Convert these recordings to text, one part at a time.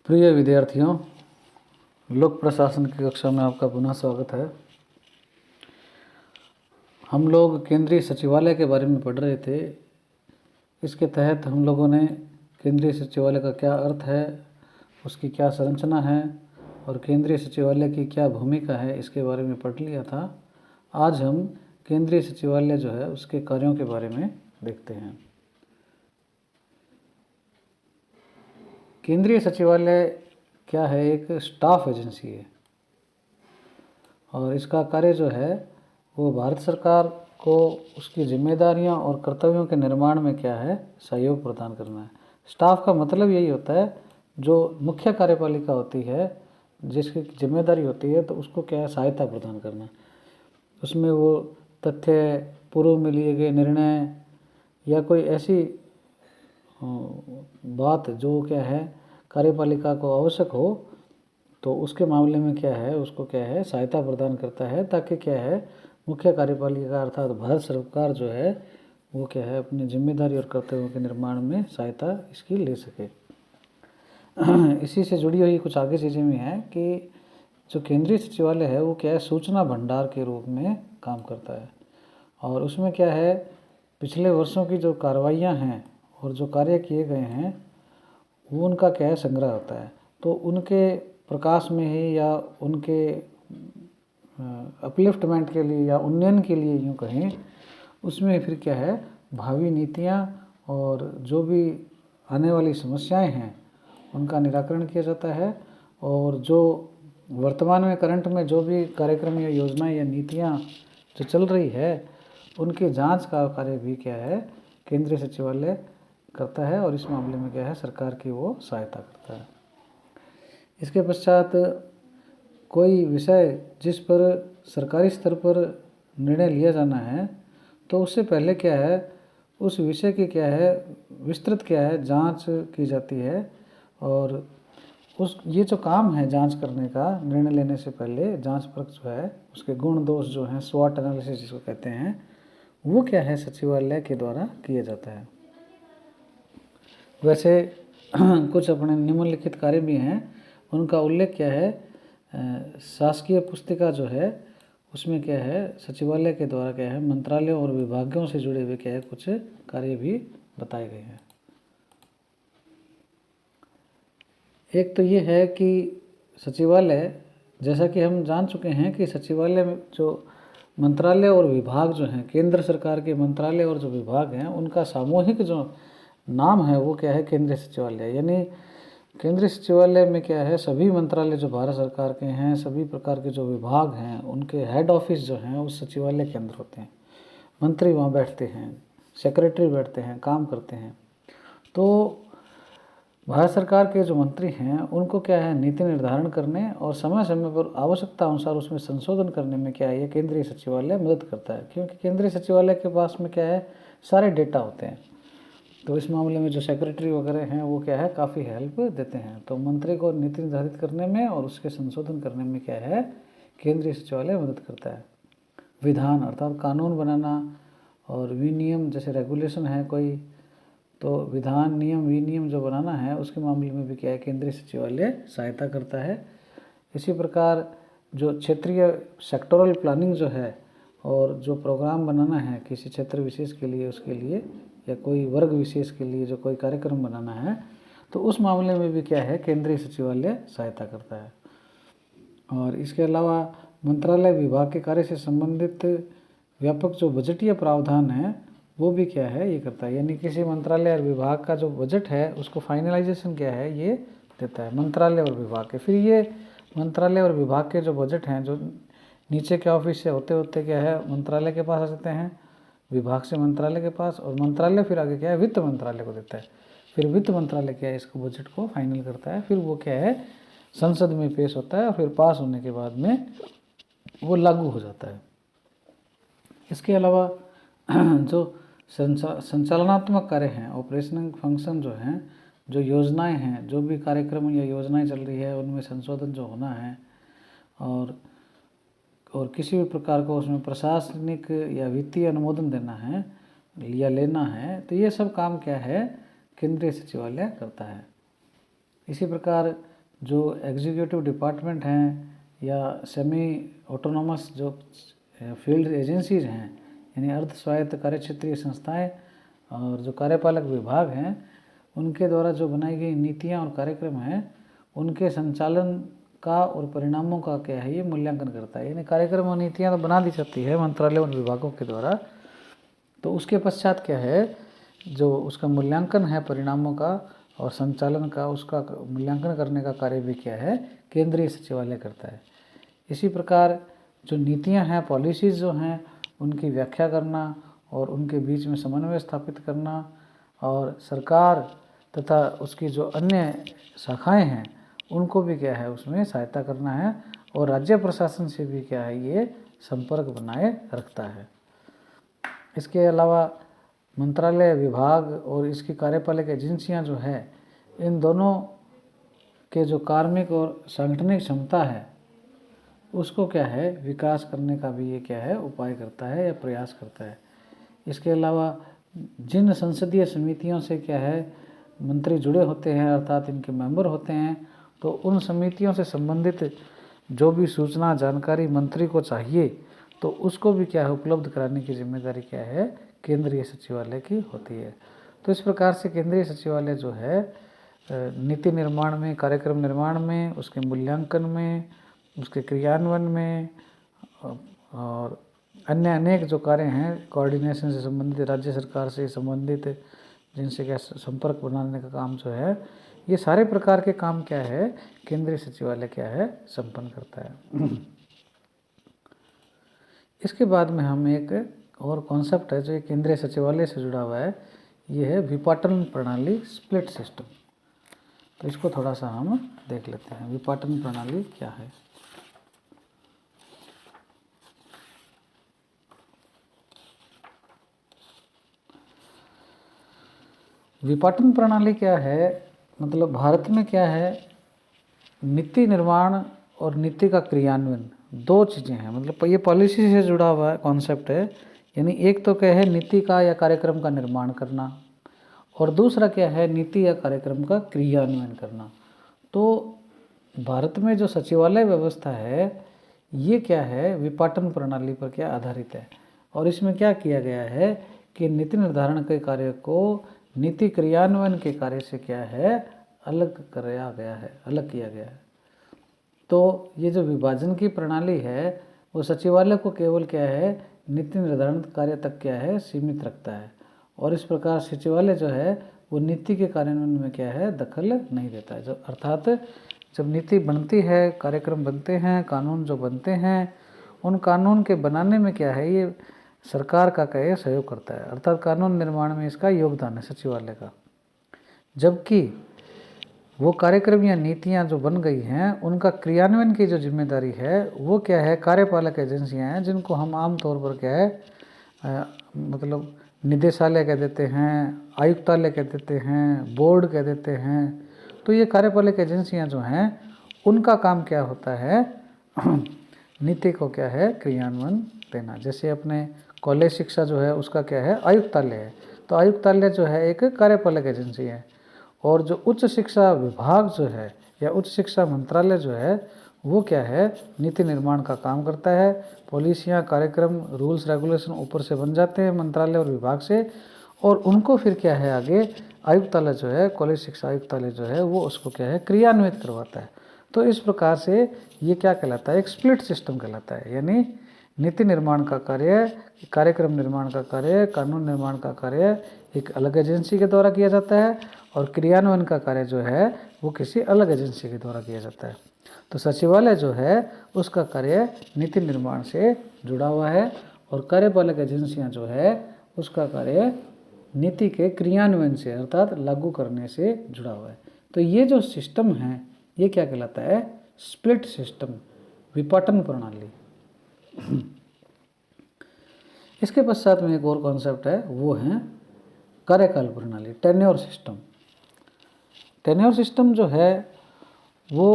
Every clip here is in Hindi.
प्रिय विद्यार्थियों, लोक प्रशासन की कक्षा में आपका पुनः स्वागत है। हम लोग केंद्रीय सचिवालय के बारे में पढ़ रहे थे। इसके तहत हम लोगों ने केंद्रीय सचिवालय का क्या अर्थ है, उसकी क्या संरचना है और केंद्रीय सचिवालय की क्या भूमिका है, इसके बारे में पढ़ लिया था। आज हम केंद्रीय सचिवालय जो है उसके कार्यों के बारे में देखते हैं। केंद्रीय सचिवालय क्या है? एक स्टाफ एजेंसी है और इसका कार्य जो है वो भारत सरकार को उसकी जिम्मेदारियां और कर्तव्यों के निर्माण में क्या है, सहयोग प्रदान करना है। स्टाफ का मतलब यही होता है, जो मुख्य कार्यपालिका होती है जिसकी जिम्मेदारी होती है तो उसको क्या है, सहायता प्रदान करना। उसमें वो तथ्य, पूर्व में लिए गए निर्णय या कोई ऐसी बात जो क्या है कार्यपालिका को आवश्यक हो तो उसके मामले में क्या है, उसको क्या है, सहायता प्रदान करता है, ताकि क्या है, मुख्य कार्यपालिका अर्थात भारत सरकार जो है वो क्या है, अपनी जिम्मेदारी और कर्तव्यों के निर्माण में सहायता इसकी ले सके। इसी से जुड़ी हुई कुछ आगे चीज़ें भी हैं कि जो केंद्रीय सचिवालय है वो क्या है, सूचना भंडार के रूप में काम करता है और उसमें क्या है, पिछले वर्षों की जो कार्रवाइयाँ हैं और जो कार्य किए गए हैं वो उनका क्या है, संग्रह होता है। तो उनके प्रकाश में ही या उनके अपलिफ्टमेंट के लिए या उन्नयन के लिए यूँ कहें, उसमें फिर क्या है, भावी नीतियाँ और जो भी आने वाली समस्याएं हैं उनका निराकरण किया जाता है और जो वर्तमान में करंट में जो भी कार्यक्रम या योजनाएं या नीतियाँ जो चल रही है उनकी जांच का कार्य भी क्या है, केंद्रीय सचिवालय करता है और इस मामले में क्या है, सरकार की वो सहायता करता है। इसके पश्चात कोई विषय जिस पर सरकारी स्तर पर निर्णय लिया जाना है तो उससे पहले क्या है, उस विषय की क्या है, विस्तृत क्या है, जांच की जाती है और ये जो काम है जांच करने का, निर्णय लेने से पहले जांच परख जो है, उसके गुण दोष जो हैं, स्वॉट एनालिसिस जिसको कहते हैं, वो क्या है, सचिवालय के द्वारा किया जाता है। वैसे कुछ अपने निम्नलिखित कार्य भी हैं, उनका उल्लेख क्या है, शासकीय पुस्तिका जो है उसमें क्या है, सचिवालय के द्वारा क्या है, मंत्रालयों और विभागों से जुड़े हुए क्या है, कुछ कार्य भी बताए गए हैं। एक तो ये है कि सचिवालय, जैसा कि हम जान चुके हैं कि सचिवालय में जो मंत्रालय और विभाग जो हैं, केंद्र सरकार के मंत्रालय और जो विभाग हैं, उनका सामूहिक जो नाम है वो क्या है, केंद्रीय सचिवालय। यानी केंद्रीय सचिवालय में क्या है, सभी मंत्रालय जो भारत सरकार के हैं, सभी प्रकार के जो विभाग हैं, उनके हेड ऑफिस जो हैं उस सचिवालय के अंदर होते हैं। मंत्री वहाँ बैठते हैं, सेक्रेटरी बैठते हैं, काम करते हैं। तो भारत सरकार के जो मंत्री हैं उनको क्या है, नीति निर्धारण करने और समय समय पर आवश्यकता अनुसार उसमें संशोधन करने में क्या है, ये केंद्रीय सचिवालय मदद करता है। क्योंकि केंद्रीय सचिवालय के पास में क्या है, सारे डेटा होते हैं। तो इस मामले में जो सेक्रेटरी वगैरह हैं वो क्या है, काफ़ी हेल्प देते हैं। तो मंत्री को नीति निर्धारित करने में और उसके संशोधन करने में क्या है, केंद्रीय सचिवालय मदद करता है। विधान अर्थात कानून बनाना और विनियम, जैसे रेगुलेशन है कोई, तो विधान, नियम, विनियम जो बनाना है उसके मामले में भी क्या है, केंद्रीय सचिवालय सहायता करता है। इसी प्रकार जो क्षेत्रीय सेक्टोरल प्लानिंग जो है और जो प्रोग्राम बनाना है किसी क्षेत्र विशेष के लिए, उसके लिए या कोई वर्ग विशेष के लिए जो कोई कार्यक्रम बनाना है, तो उस मामले में भी क्या है, केंद्रीय सचिवालय सहायता करता है। और इसके अलावा मंत्रालय विभाग के कार्य से संबंधित व्यापक जो बजटीय प्रावधान है वो भी क्या है, ये करता है। यानी किसी मंत्रालय और विभाग का जो बजट है उसको फाइनलाइजेशन क्या है, ये देता है मंत्रालय और विभाग के। फिर ये मंत्रालय और विभाग के जो बजट हैं, जो नीचे के ऑफिस से होते होते क्या है, मंत्रालय के पास आ जाते हैं, विभाग से मंत्रालय के पास, और मंत्रालय फिर आगे क्या है, वित्त मंत्रालय को देता है। फिर वित्त मंत्रालय क्या है, इसको बजट को फाइनल करता है। फिर वो क्या है, संसद में पेश होता है और फिर पास होने के बाद में वो लागू हो जाता है। इसके अलावा जो संचालनात्मक कार्य हैं, ऑपरेशनल फंक्शन जो हैं, जो योजनाएं हैं, जो भी कार्यक्रम या योजनाएं चल रही है उनमें संशोधन जो होना है और किसी भी प्रकार को उसमें प्रशासनिक या वित्तीय अनुमोदन देना है या लेना है, तो ये सब काम क्या है, केंद्रीय सचिवालय करता है। इसी प्रकार जो एग्जीक्यूटिव डिपार्टमेंट हैं या सेमी ऑटोनोमस जो फील्ड एजेंसीज हैं, यानी अर्ध स्वायत्त कार्यक्षेत्रीय संस्थाएं और जो कार्यपालक विभाग हैं, उनके द्वारा जो बनाई गई नीतियां और कार्यक्रम हैं, उनके संचालन का और परिणामों का क्या है, ये मूल्यांकन करता है। यानी कार्यक्रम और नीतियां तो बना दी जाती है मंत्रालय और विभागों के द्वारा, तो उसके पश्चात क्या है, जो उसका मूल्यांकन है परिणामों का और संचालन का, उसका मूल्यांकन करने का कार्य भी क्या है, केंद्रीय सचिवालय करता है। इसी प्रकार जो नीतियां हैं, पॉलिसीज़ जो हैं, उनकी व्याख्या करना और उनके बीच में समन्वय स्थापित करना, और सरकार तथा उसकी जो अन्य शाखाएं हैं उनको भी क्या है, उसमें सहायता करना है, और राज्य प्रशासन से भी क्या है, ये संपर्क बनाए रखता है। इसके अलावा मंत्रालय, विभाग और इसकी कार्यपालक एजेंसियां जो है, इन दोनों के जो कार्मिक और सांगठनिक क्षमता है उसको क्या है, विकास करने का भी ये क्या है, उपाय करता है या प्रयास करता है। इसके अलावा जिन संसदीय समितियों से क्या है मंत्री जुड़े होते हैं, अर्थात इनके मेंबर होते हैं, तो उन समितियों से संबंधित जो भी सूचना जानकारी मंत्री को चाहिए तो उसको भी क्या है, उपलब्ध कराने की जिम्मेदारी क्या है, केंद्रीय सचिवालय की होती है। तो इस प्रकार से केंद्रीय सचिवालय जो है नीति निर्माण में, कार्यक्रम निर्माण में, उसके मूल्यांकन में, उसके क्रियान्वयन में और अन्य अनेक जो कार्य हैं, कोऑर्डिनेशन से संबंधित, राज्य सरकार से संबंधित जिनसे क्या संपर्क बनाने का काम जो है, ये सारे प्रकार के काम क्या है, केंद्रीय सचिवालय क्या है, संपन्न करता है। इसके बाद में हम एक और कॉन्सेप्ट है जो ये केंद्रीय सचिवालय से जुड़ा हुआ है, ये है विपाटन प्रणाली, स्प्लिट सिस्टम। तो इसको थोड़ा सा हम देख लेते हैं, विपाटन प्रणाली क्या है। विपाटन प्रणाली क्या है, मतलब भारत में क्या है, नीति निर्माण और नीति का क्रियान्वयन दो चीज़ें हैं, मतलब ये पॉलिसी से जुड़ा हुआ है कॉन्सेप्ट है। यानी एक तो क्या है, नीति का या कार्यक्रम का निर्माण करना, और दूसरा क्या है, नीति या कार्यक्रम का क्रियान्वयन करना। तो भारत में जो सचिवालय व्यवस्था है ये क्या है, विपाटन प्रणाली पर क्या आधारित है, और इसमें क्या किया गया है कि नीति निर्धारण के कार्य को नीति क्रियान्वयन के कार्य से क्या है, अलग किया गया है। तो ये जो विभाजन की प्रणाली है वो सचिवालय को केवल क्या है, नीति निर्धारण कार्य तक क्या है, सीमित रखता है, और इस प्रकार सचिवालय जो है वो नीति के कार्यान्वयन में क्या है, दखल नहीं देता है। जो अर्थात जब नीति बनती है, कार्यक्रम बनते हैं, कानून जो बनते हैं, उन कानून के बनाने में क्या है, ये सरकार का क्या है, सहयोग करता है, अर्थात कानून निर्माण में इसका योगदान है सचिवालय का। जबकि वो कार्यक्रम या नीतियां जो बन गई हैं उनका क्रियान्वयन की जो जिम्मेदारी है वो क्या है, कार्यपालक एजेंसियां हैं, जिनको हम आम तौर पर क्या है मतलब निदेशालय कह देते हैं, आयुक्तालय कह देते हैं, बोर्ड कह देते हैं। तो ये कार्यपालक एजेंसियां जो हैं उनका काम क्या होता है, नीति को क्या है, क्रियान्वयन देना। जैसे अपने कॉलेज शिक्षा जो है उसका क्या है, आयुक्तालय है, तो आयुक्तालय जो है एक कार्यपालक एजेंसी है, और जो उच्च शिक्षा विभाग जो है या उच्च शिक्षा मंत्रालय जो है वो क्या है, नीति निर्माण का काम करता है। पॉलिसियाँ, कार्यक्रम, रूल्स रेगुलेशन ऊपर से बन जाते हैं मंत्रालय और विभाग से, और उनको फिर क्या है, आगे आयुक्तालय जो है, कॉलेज शिक्षा आयुक्तालय जो है वो उसको क्या है, क्रियान्वित करवाता है। तो इस प्रकार से ये क्या कहलाता है, एक स्प्लिट सिस्टम कहलाता है। यानी नीति निर्माण का कार्य, कार्यक्रम निर्माण का कार्य, कानून निर्माण का कार्य एक अलग एजेंसी के द्वारा किया जाता है, और क्रियान्वयन का कार्य जो है वो किसी अलग एजेंसी के द्वारा किया जाता है। तो सचिवालय जो है उसका कार्य नीति निर्माण से जुड़ा हुआ है, और कार्यपालक एजेंसियां जो है उसका कार्य नीति के क्रियान्वयन से अर्थात लागू करने से जुड़ा हुआ है। तो ये जो सिस्टम है ये क्या कहलाता है, स्प्लिट सिस्टम, विपाटन प्रणाली। इसके पश्चात में एक और कॉन्सेप्ट है, वो है कार्यकाल प्रणाली, टेन्योर सिस्टम। टेन्योर सिस्टम जो है वो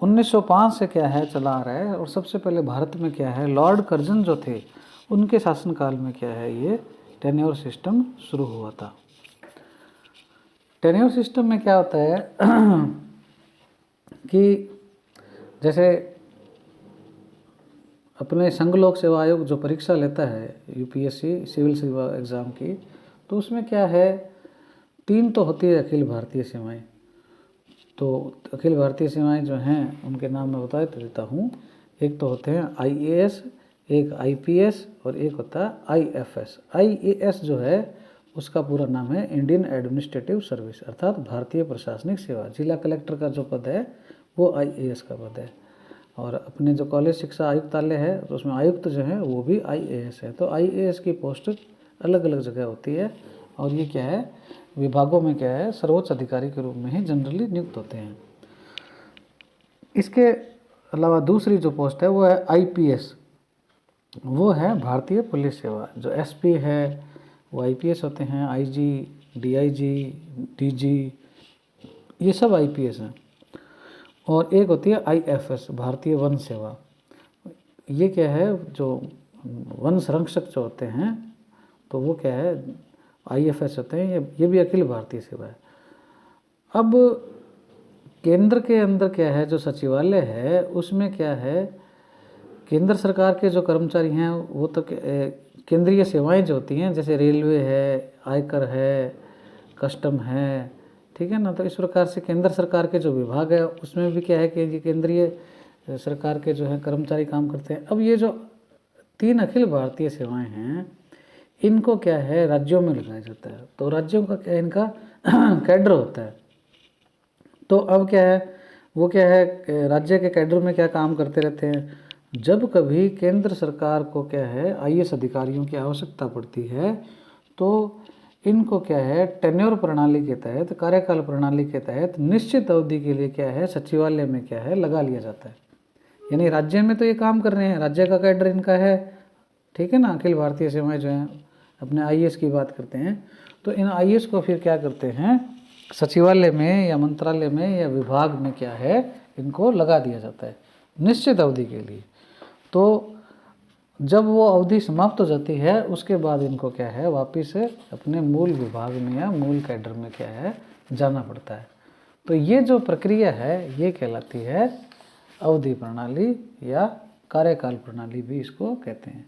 1905 से क्या है चला आ रहा है, और सबसे पहले भारत में क्या है, लॉर्ड कर्जन जो थे उनके शासनकाल में क्या है, ये टेन्योर सिस्टम शुरू हुआ था। टेन्योर सिस्टम में क्या होता है कि जैसे अपने संघ लोक सेवा आयोग जो परीक्षा लेता है यूपीएससी सिविल सेवा एग्ज़ाम की, तो उसमें क्या है, 3 तो होती है अखिल भारतीय सेवाएं। तो अखिल भारतीय सेवाएं जो हैं उनके नाम मैं बता देता हूँ। एक तो होते हैं आईएएस, एक आईपीएस और एक होता है आईएफएस। आईएएस जो है उसका पूरा नाम है इंडियन एडमिनिस्ट्रेटिव सर्विस, अर्थात भारतीय प्रशासनिक सेवा। जिला कलेक्टर का जो पद है वो आईएएस का पद है। और अपने जो कॉलेज शिक्षा आयुक्तालय है तो उसमें आयुक्त जो है वो भी आईएएस है। तो आईएएस की पोस्ट अलग अलग जगह होती है और ये क्या है, विभागों में क्या है, सर्वोच्च अधिकारी के रूप में ही जनरली नियुक्त होते हैं। इसके अलावा दूसरी जो पोस्ट है वो है आईपीएस, वो है भारतीय पुलिस सेवा। जो एसपी है वो आईपीएस होते हैं, आईजी, डीआईजी, डीजी, ये सब आईपीएस हैं। और एक होती है आईएफएस, भारतीय वन सेवा। ये क्या है, जो वन संरक्षक जो होते हैं तो वो क्या है, आईएफएस होते हैं। ये भी अखिल भारतीय सेवा है। अब केंद्र के अंदर क्या है, जो सचिवालय है उसमें क्या है, केंद्र सरकार के जो कर्मचारी हैं वो तो केंद्रीय सेवाएं जो होती हैं, जैसे रेलवे है, आयकर है, कस्टम है, ठीक है ना। तो इस प्रकार से केंद्र सरकार के जो विभाग है उसमें भी क्या है कि ये केंद्रीय सरकार के जो है कर्मचारी काम करते हैं। अब ये जो 3 अखिल भारतीय सेवाएं हैं इनको क्या है, राज्यों में लगाया जाता है। तो राज्यों का क्या है, इनका कैडर होता है। तो अब क्या है, वो क्या है, राज्य के कैडर में क्या काम करते रहते हैं। जब कभी केंद्र सरकार को क्या है, आईएएस अधिकारियों की आवश्यकता पड़ती है तो इनको क्या है, टेन्योर प्रणाली के तहत, कार्यकाल प्रणाली के तहत निश्चित अवधि के लिए क्या है, सचिवालय में क्या है, लगा लिया जाता है। यानी राज्य में तो ये काम कर रहे हैं, राज्य का कैडर इनका है, ठीक है ना। अखिल भारतीय सेवाएं जो हैं, अपने आईएएस की बात करते हैं, तो इन आईएएस को फिर क्या करते हैं, सचिवालय में या मंत्रालय में या विभाग में क्या है, इनको लगा दिया जाता है निश्चित अवधि के लिए। तो जब वो अवधि समाप्त हो जाती है उसके बाद इनको क्या है, वापिस अपने मूल विभाग में या मूल कैडर में क्या है, जाना पड़ता है। तो ये जो प्रक्रिया है ये कहलाती है अवधि प्रणाली या कार्यकाल प्रणाली भी इसको कहते हैं।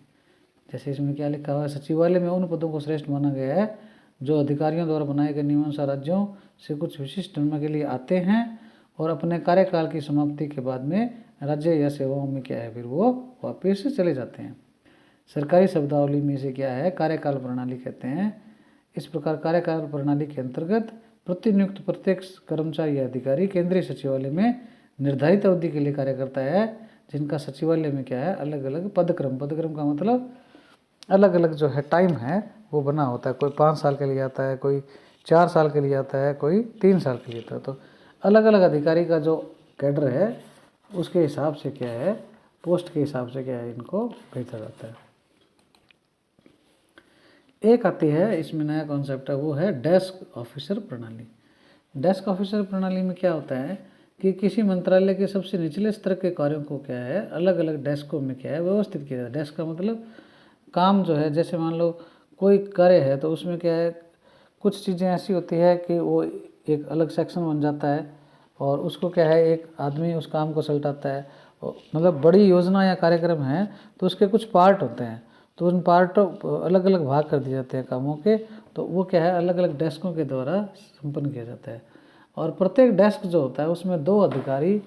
जैसे इसमें क्या लिखा हुआ है, सचिवालय में उन पदों को श्रेष्ठ माना गया है जो अधिकारियों द्वारा बनाए गए नियमानुसार राज्यों से कुछ विशिष्ट समय के लिए आते हैं और अपने कार्यकाल की समाप्ति के बाद में राज्य या सेवाओं में क्या है, फिर वो वापस चले जाते हैं। सरकारी शब्दावली में से क्या है, कार्यकाल प्रणाली कहते हैं। इस प्रकार कार्यकाल प्रणाली के अंतर्गत प्रतिनियुक्त प्रत्येक कर्मचारी या अधिकारी केंद्रीय सचिवालय में निर्धारित अवधि के लिए कार्य करता है, जिनका सचिवालय में क्या है, अलग अलग पदक्रम का मतलब अलग अलग जो है टाइम है वो बना होता है। कोई 5 साल के लिए आता है, कोई 4 साल के लिए आता है, कोई 3 साल के लिए आता है। तो अलग अलग अधिकारी का जो कैडर है उसके हिसाब से क्या है, पोस्ट के हिसाब से क्या है, इनको भेजा जाता है। एक आती है इसमें नया कॉन्सेप्ट है, वो है डेस्क ऑफिसर प्रणाली। डेस्क ऑफिसर प्रणाली में क्या होता है कि किसी मंत्रालय के सबसे निचले स्तर के कार्यों को क्या है, अलग अलग डेस्कों में क्या है, व्यवस्थित किया जाता है। डेस्क का मतलब काम जो है, जैसे मान लो कोई कार्य है तो उसमें क्या है, कुछ चीज़ें ऐसी होती है कि वो एक अलग सेक्शन बन जाता है और उसको क्या है, एक आदमी उस काम को सल्टाता है। मतलब बड़ी योजना या कार्यक्रम है तो उसके कुछ पार्ट होते हैं, तो उन पार्टों अलग अलग भाग कर दिए जाते हैं कामों के, तो वो क्या है, अलग अलग डेस्कों के द्वारा संपन्न किया जाता है। और प्रत्येक डेस्क जो होता है उसमें 2 अधिकारी,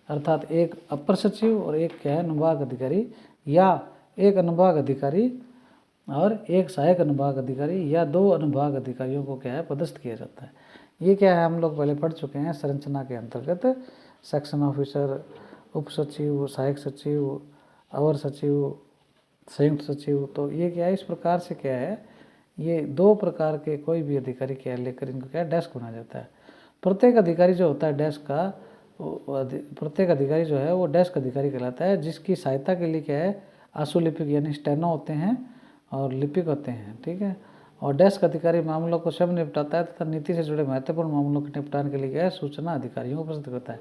अर्थात एक अपर सचिव और एक क्या है, अनुभाग अधिकारी, या एक अनुभाग अधिकारी और एक सहायक अनुभाग अधिकारी या 2 अनुभाग अधिकारियों को क्या है, पदस्थ किया जाता है। ये क्या है, हम लोग पहले पढ़ चुके हैं संरचना के अंतर्गत, सेक्शन ऑफिसर, उप सचिव, सहायक सचिव, अवर सचिव, संयुक्त सचिव। तो ये क्या है, इस प्रकार से क्या है, ये 2 प्रकार के कोई भी अधिकारी क्या लेकर इनको क्या है, डेस्क बनाया जाता है। प्रत्येक अधिकारी जो होता है डेस्क का, प्रत्येक अधिकारी जो है वो डेस्क अधिकारी कहलाता है, जिसकी सहायता के लिए क्या है, आशुलिपिक यानी स्टेनो होते हैं और लिपिक होते हैं, ठीक है। और डेस्क अधिकारी मामलों को स्वयं निपटाता है तथा नीति से जुड़े महत्वपूर्ण मामलों के निपटान के लिए क्या है, सूचना अधिकारियों को प्रस्तुत करता है।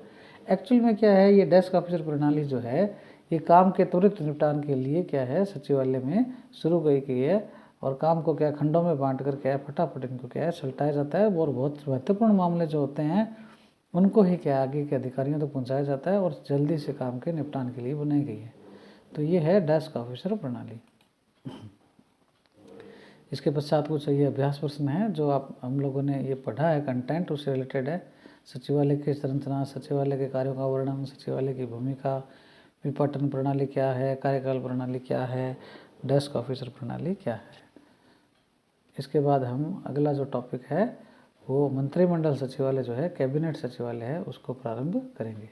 एक्चुअल में क्या है, ये डेस्क ऑफिसर प्रणाली जो है ये काम के त्वरित निपटान के लिए क्या है, सचिवालय में शुरू की है और काम को क्या खंडों में बांट कर क्या है, फटाफट इनको क्या है, सल्टाया जाता है। और बहुत महत्वपूर्ण मामले जो होते हैं उनको ही क्या आगे के अधिकारियों तक पहुंचाया जाता है और जल्दी से काम के निपटान के लिए बनाई गई है। तो ये है डेस्क ऑफिसर प्रणाली। इसके पश्चात कुछ ये अभ्यास प्रश्न है जो आप हम लोगों ने ये पढ़ा है, कंटेंट उससे रिलेटेड है। सचिवालय की संरचना, सचिवालय के कार्यों का वर्णन, सचिवालय की भूमिका, विपठन प्रणाली क्या है, कार्यकाल प्रणाली क्या है, डेस्क ऑफिसर प्रणाली क्या है। इसके बाद हम अगला जो टॉपिक है वो मंत्रिमंडल सचिवालय जो है, कैबिनेट सचिवालय है, उसको प्रारंभ करेंगे।